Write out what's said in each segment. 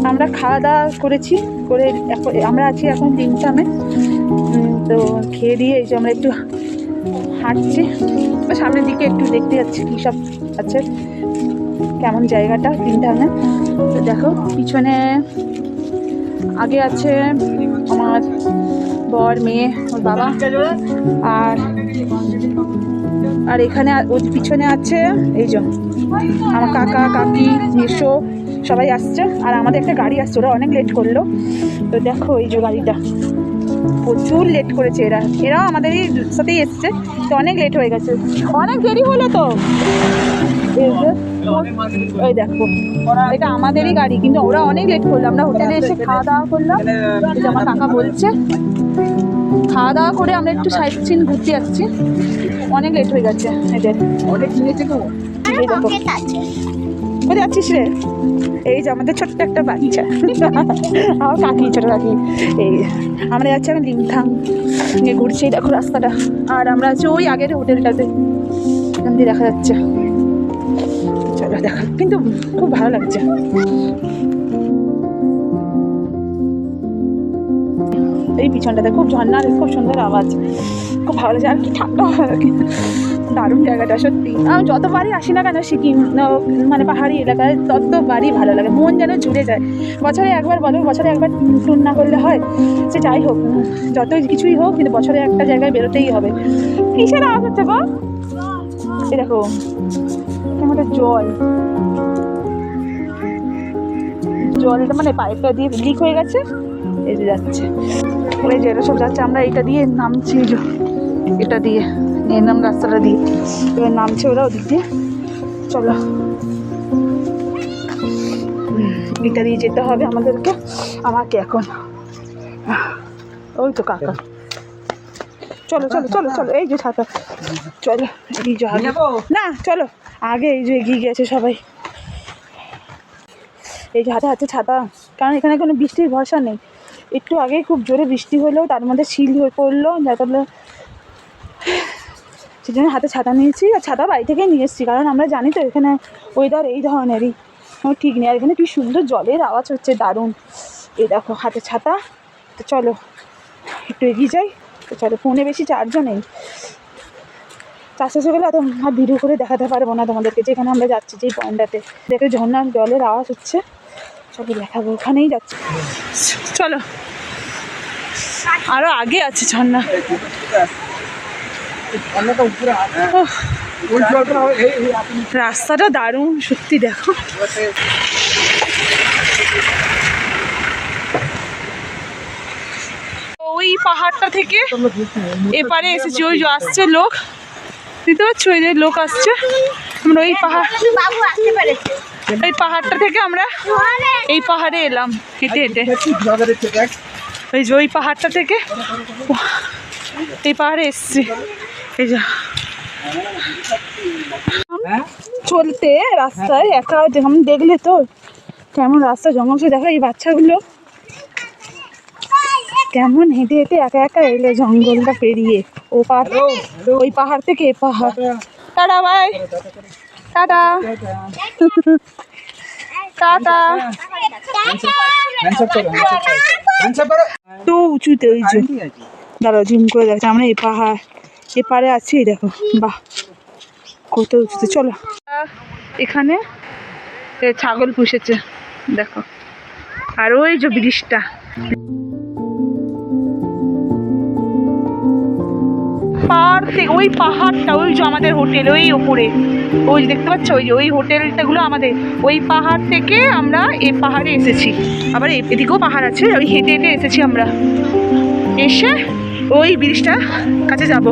আমরা খাওয়া দাওয়া করেছি, করে আমরা আছি এখন ডিমটামে। তো খেয়ে দিয়ে এই যে আমরা একটু হাঁটছি, সামনের দিকে একটু দেখতে যাচ্ছি কী সব আছে, কেমন জায়গাটা ডিমটামে। তো দেখো পিছনে আগে আছে আমার বর, মেয়ে, ওর বাবা, আর এখানে ওর পিছনে আছে এই যে আমার কাকা কাকি মেসো সবাই আসছে, আর আমাদের একটা গাড়ি আসছে, ওরা অনেক লেট করলো। তো দেখো এই যে গাড়িটা প্রচুর লেট করেছে, এরাও আমাদেরই সাথেই এসছে, তো অনেক লেট হয়ে গেছে, অনেক দেরি হলো। তো ওই দেখো এটা আমাদেরই গাড়ি, কিন্তু ওরা অনেক লেট করলো। আমরা হোটেলে এসে খাওয়া দাওয়া করলাম, এই যে আমার কাকা বলছে, খাওয়া দাওয়া করে আমরা একটু সাইড সিন ঘুরতে যাচ্ছি, অনেক লেট হয়ে গেছে এদের। এই দেখো কোথায় যাচ্ছিস রে? এই যে আমাদের ছোট্ট একটা বাচ্চা, আমার কাকি, ছোটো কাকি। এই আমরা যাচ্ছি এখন লিংথাং নিয়ে ঘুরছি, দেখো রাস্তাটা। আর আমরা আছি ওই আগের হোটেলটাতে, এখান দিয়ে দেখা যাচ্ছে। চলো দেখা, কিন্তু খুব ভালো লাগছে। এই পিছনটাতে খুব ঝর্ণার খুব সুন্দর আওয়াজ, খুব ভালো লাগছে। আর কি ঠান্ডা লাগে, দারুণ জায়গাটা সত্যি। আমি যতবারই আসি না কেন সিকিম মানে পাহাড়ি এলাকায়, ততবারই ভালো লাগে, মন যেন জুড়ে যায়। বছরে একবার বলো, বছরে একবার ট্যুর না করলে হয়? সে যাই হোক, যত কিছুই হোক, কিন্তু বছরে একটা জায়গায় বেরোতেই হবে। কিসের আওয়াজ হচ্ছে গো? এই দেখো কেমন জল, জলটা মানে পাইপটা দিয়ে লিক হয়ে গেছে, এই যে যাচ্ছে, ওই যে সব যাচ্ছে। আমরা এটা দিয়ে নামছি, এটা দিয়ে নাম রাস্তাটা দিয়ে এবার নামছে ওরা ওদিক দিয়ে। চলো এটা দিয়ে যেতে হবে আমাদেরকে, আমাকে এখন। ওই তো কাকা, চলো চলো চলো চলো, এই যে ছাতা, চলো এই যে আগে না, চলো আগে এই যে এগিয়ে গেছে সবাই, এই যে হাতে হাতে ছাতা, কারণ এখানে কোনো বৃষ্টির ভরসা নেই। একটু আগেই খুব জোরে বৃষ্টি হলো, তার মধ্যে শিল হয়ে পড়লো, যাতে সেই জন্য হাতে ছাতা নিয়েছি। আর ছাতা বাড়ি থেকেই নিয়ে এসেছি, কারণ আমরা জানি তো এখানে ওয়েদার এই ধরনেরই, ঠিক নেই। আর এখানে কি সুন্দর জলের আওয়াজ হচ্ছে, দারুণ। এই দেখো হাতে ছাতা। তো চলো একটু এগিয়ে যাই। তো চলো, ফোনে বেশি চার্জও নেই, চার্জ শেষ হয়ে গেলে এত আর ভিডিও করে দেখাতে পারবো না তোমাদেরকে, যেখানে আমরা যাচ্ছি যেই পয়েন্টটাতে। দেখে ঝর্ণার জলের আওয়াজ হচ্ছে, চলো দেখাবো, ওখানেই যাচ্ছি। চলো আরো আগে আছে ঝর্ণা। রাস্তাটা দারুণ সত্যি, দেখো ওই পাহাড়টা থেকে এপারে এসেছি, ওই যে আসছে লোক, বুঝতে পারছো, ওই যে লোক আসছে। আমরা ওই ওই পাহাড়টা থেকে আমরা এই পাহাড়ে এলাম হেঁটে হেঁটে, ওই যে ওই পাহাড়টা থেকে এই পাহাড়ে এসছি। এই যে চলতে রাস্তায় একা, যেমন দেখলে তো কেমন রাস্তা জঙ্গল, সে দেখো এই বাচ্চাগুলো কেমন হেঁটে হেঁটে একা একা এলো জঙ্গলটা পেরিয়ে, ও ওই পাহাড় থেকে এ পাহাড়। টাটা ভাই, টাটা টাটা। তো উঁচুতে ওই যে দাঁড়াও ঝুম করে দেখছে, আমরা এপারে আছি, দেখো বাহ কত উঁচুতে। চলো, এখানে ছাগল পুষেছে দেখো, আর ওই যে ব্রিজটা, ওই পাহাড়টা, ওই যে আমাদের হোটেল ওই ওপরে, ওই দেখতে পাচ্ছ, ওই যে ওই হোটেলটাগুলো আমাদের, ওই পাহাড় থেকে আমরা এই পাহাড়ে এসেছি। আবার এদিকেও পাহাড় আছে, ওই হেঁটে হেঁটে এসেছি আমরা, এসে ওই ব্রিজটার কাছে যাবো।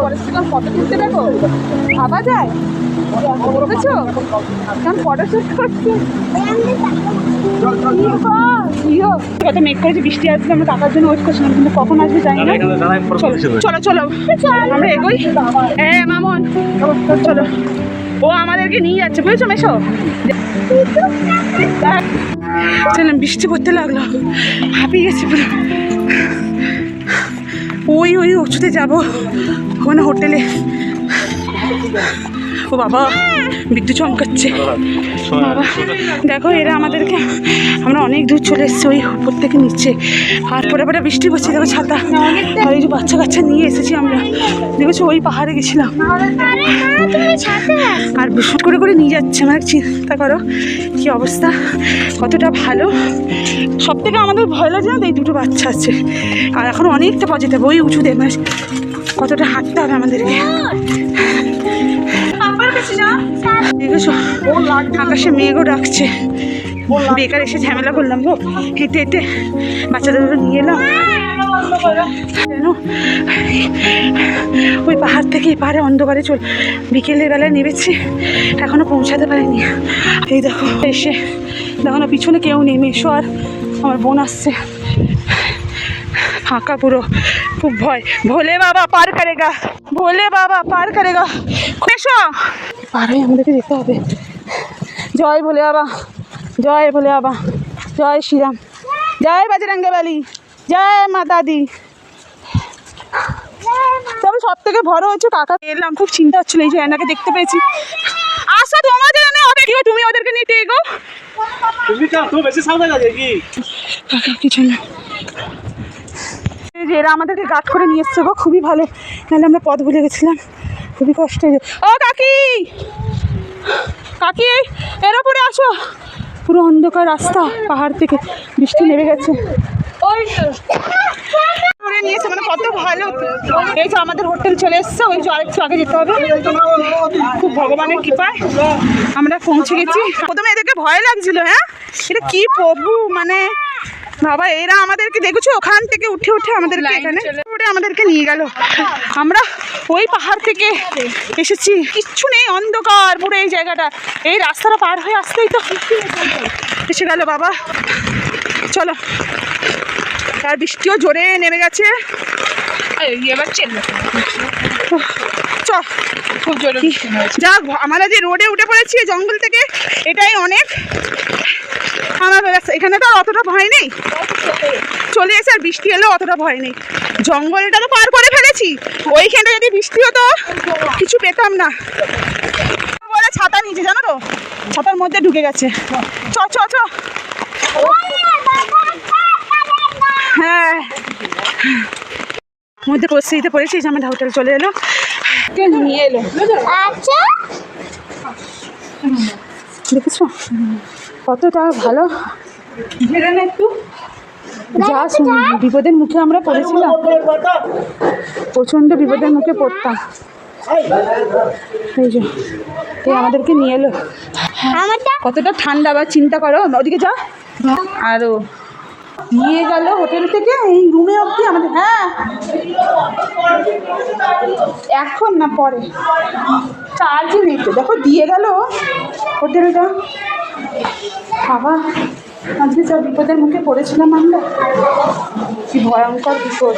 ফরেস্ট থেকে ফটো তুলতে দেখো, ভাবা যায়? বুঝেছো কেমন ফটোশ্যুট করছে? কত মেঘ করেছে, বৃষ্টি আসবে, আমরা কাকার জন্য ওয়েট করছিলাম, কিন্তু কখন আসবে জানি না। চলো চলো আমরা এগোই। হ্যাঁ মামন চলো, ও আমাদেরকে নিয়ে যাচ্ছে, বুঝেছো মেশো? চলো, বৃষ্টি পড়তে লাগলো, হাঁপিয়ে গেছি পুরো। ওই ওই উঁচুতে যাবো, ওখানে হোটেলে। ও বাবা বিদ্যুৎ চমকাচ্ছে বাবা। দেখো এরা আমাদেরকে, আমরা অনেক দূর চলে এসেছি ওই উপর থেকে নিচে, আর পরে পরে বৃষ্টি পড়ছে। দেখো ছাতা, আর এই যে বাচ্চা কাচ্চা নিয়ে এসেছি আমরা, দেখেছো ওই পাহাড়ে গেছিলাম, আর বিশুট করে করে নিয়ে যাচ্ছে। মানে চিন্তা করো কি অবস্থা, কতটা ভালো। সব থেকে আমাদের ভয় লাগে না, এই দুটো বাচ্চা আছে, আর এখন অনেকটা পা যেতে হবে ওই উঁচুতে, মানে কতটা হাঁটতে হবে আমাদেরকে। দেখেছো আকাশে মেঘও ডাকছে, বেকার এসে ঝামেলা করলাম গো, হেঁটে হেঁটে বাচ্চাদের নিয়ে এলাম। ওই পাহাড় থেকে এই পাহাড়ে অন্ধকারে বিকেলের বেলায় নেমেছি, এখনো পৌঁছাতে পারিনি। এই দেখো এসে দেখো না, পিছনে কেউ নেই, মেশো আর আমার বোন আসছে, ফাঁকা পুরো, খুব ভয়। ভোলে বাবা পার করেগা, ভোলে বাবা পার করেগা। এসো পার হয়ে আমাদেরকে যেতে হবে। জয় ভোলে বাবা, জয় ভোলে বাবা, জয় শ্রীরাম, জয় বজরঙ্গী বলি, জয় মাতা দি। তবে সব থেকে বড় হচ্ছে কাকা এলাম, খুব চিন্তা হচ্ছিল এই যে এনাকে দেখতে পেয়েছি। আসো তোমার জন্য, তুমি ওদেরকে নিতে এগো, কাকা কিছু না। যে এরা আমাদেরকে গার্ড করে নিয়ে এসছে গো, খুবই ভালো, নাহলে আমরা পথ ভুলে গেছিলাম, খুবই কষ্ট। ও কাকি, কাকি এর ওপরে আসো, পুরো অন্ধকার রাস্তা, পাহাড় থেকে বৃষ্টি নেমে গেছে। ওই করে নিয়েছে, মানে কত ভালো। এই যে আমাদের হোটেল চলে এসছে, ওই যে আরেকটু আগে যেতে হবে। খুব ভগবানের কৃপায় আমরা পৌঁছে গেছি। প্রথমে এদেরকে ভয় লাগছিল, হ্যাঁ এটা কি প্রভু, মানে বাবা এরা আমাদেরকে দেখেছো ওখান থেকে উঠে উঠে আমাদেরকে এখানে আমাদেরকে নিয়ে গেল। আমরা ওই পাহাড় থেকে এসেছি, কিচ্ছু নেই, অন্ধকার পুরো এই জায়গাটা। এই রাস্তাটা পার হয়ে আসতেই তো এসে গেল বাবা। চলো, আর বৃষ্টিও জোরে নেমে গেছে, এবার চ খুব জোরে যা। আমরা যে রোডে উঠে পড়েছি জঙ্গল থেকে, এটাই অনেক। আমার এখানে তো অতটা ভয় নেই, চলে এসে আর বৃষ্টি এলেও অতটা ভয় নেই। জঙ্গলটা তো পার করে ফেলেছি, ওইখানটা যদি বৃষ্টি হতো কিছু পেতাম না। বলে ছাতা নিচে, জানো তো, ছাতার মধ্যে ঢুকে গেছে। চ চ চ, হ্যাঁ মধ্যে পরিস্থিতিতে পড়েছি, যে আমার হোটেল চলে এলো, নিয়ে এলো। আচ্ছা দেখেছো কতটা ভালো, একটু যা বিপদের মুখে আমরা পড়েছিলাম, প্রচণ্ড বিপদের মুখে পড়তাম। এই যে আমাদেরকে নিয়ে এলো, কতটা ঠান্ডা বা চিন্তা করো। ওদিকে যা, আরও নিয়ে গেল হোটেল থেকে এই রুমে অবধি আমাদের। হ্যাঁ এখন না পরে, চার্জই নেই তো, দেখো দিয়ে গেল হোটেলটা। বাবা আজকে যা বিপদের মুখে পড়েছিলাম আমরা, কি ভয়ঙ্কর বিপদ।